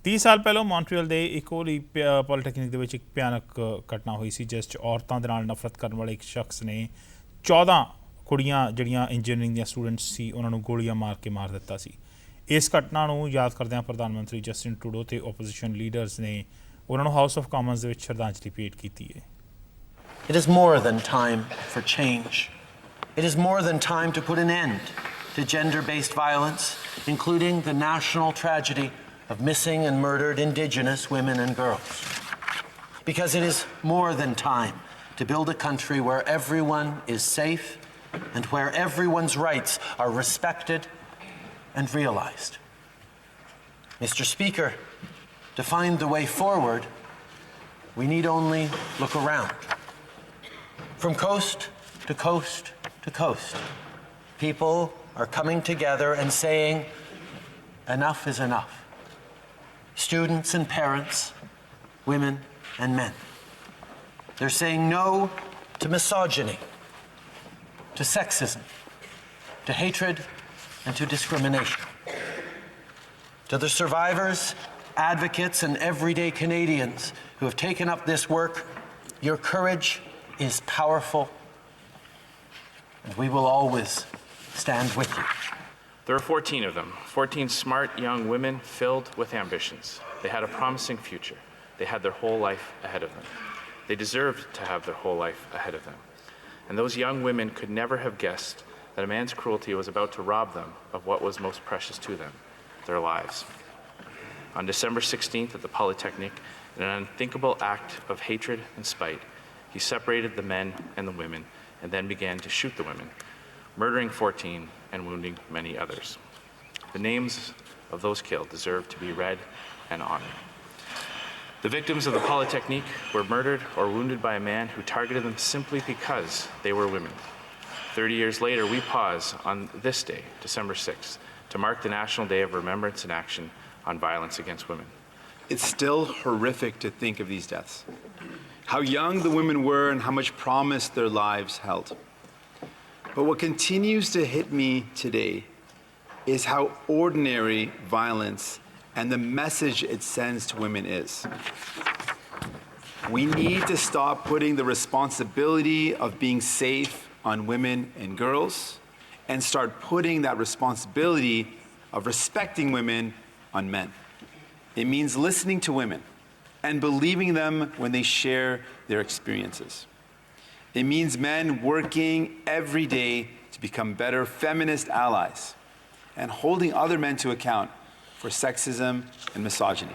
30 ਸਾਲ ਪਹਿਲਾਂ ਮੌਂਟਰੀਅਲ ਦੇ ਇਕੋਲੀ ਪੋਲੀਟੈਕਨਿਕ ਦੇ ਵਿੱਚ ਇੱਕ ਭਿਆਨਕ ਘਟਨਾ ਹੋਈ ਸੀ ਜਿਸ 'ਚ ਔਰਤਾਂ ਦੇ ਨਾਲ ਨਫ਼ਰਤ ਕਰਨ ਵਾਲੇ ਇੱਕ ਸ਼ਖਸ ਨੇ 14 ਕੁੜੀਆਂ ਜਿਹੜੀਆਂ ਇੰਜੀਨੀਅਰਿੰਗ ਦੀਆਂ ਸਟੂਡੈਂਟਸ ਸੀ ਉਹਨਾਂ ਨੂੰ ਗੋਲੀਆਂ ਮਾਰ ਕੇ ਮਾਰ ਦਿੱਤਾ ਸੀ। ਇਸ ਘਟਨਾ ਨੂੰ ਯਾਦ ਕਰਦਿਆਂ ਪ੍ਰਧਾਨ ਮੰਤਰੀ ਜਸਟਿਨ ਟਰੂਡੋ ਤੇ ਓਪੋਜੀਸ਼ਨ ਲੀਡਰਸ ਨੇ ਉਹਨਾਂ ਨੂੰ ਹਾਊਸ ਆਫ ਕਾਮਨਸ ਦੇ ਵਿੱਚ ਸ਼ਰਧਾਂਜਲੀ ਭੇਟ ਕੀਤੀ ਹੈ। It is more than time for change. It is more than time to put an end to gender-based violence, including the national tragedy of missing and murdered Indigenous women and girls. Because it is more than time to build a country where everyone is safe and where everyone's rights are respected and realized. Mr. Speaker, to find the way forward, we need only look around. From coast to coast to coast, people are coming together and saying, enough is enough. Students and parents, women and men. They're saying no to misogyny, to sexism, to hatred, and to discrimination. To the survivors, advocates, and everyday Canadians who have taken up this work, your courage is powerful, and we will always stand with you. There are 14 of them, 14 smart young women filled with ambitions. They had a promising future. They had their whole life ahead of them. They deserved to have their whole life ahead of them. And those young women could never have guessed that a man's cruelty was about to rob them of what was most precious to them, their lives. On December 16th at the Polytechnique, in an unthinkable act of hatred and spite, he separated the men and the women and then began to shoot the women, murdering 14 and wounding many others. The names of those killed deserve to be read and honored. The victims of the Polytechnique were murdered or wounded by a man who targeted them simply because they were women. 30 years later, we pause on this day, December 6th, to mark the National Day of Remembrance and Action on Violence Against Women. It's still horrific to think of these deaths. How young the women were and how much promise their lives held. But what continues to hit me today is how ordinary violence and the message it sends to women is. We need to stop putting the responsibility of being safe on women and girls and start putting that responsibility of respecting women on men. It means listening to women and believing them when they share their experiences. It means men working every day to become better feminist allies and holding other men to account for sexism and misogyny.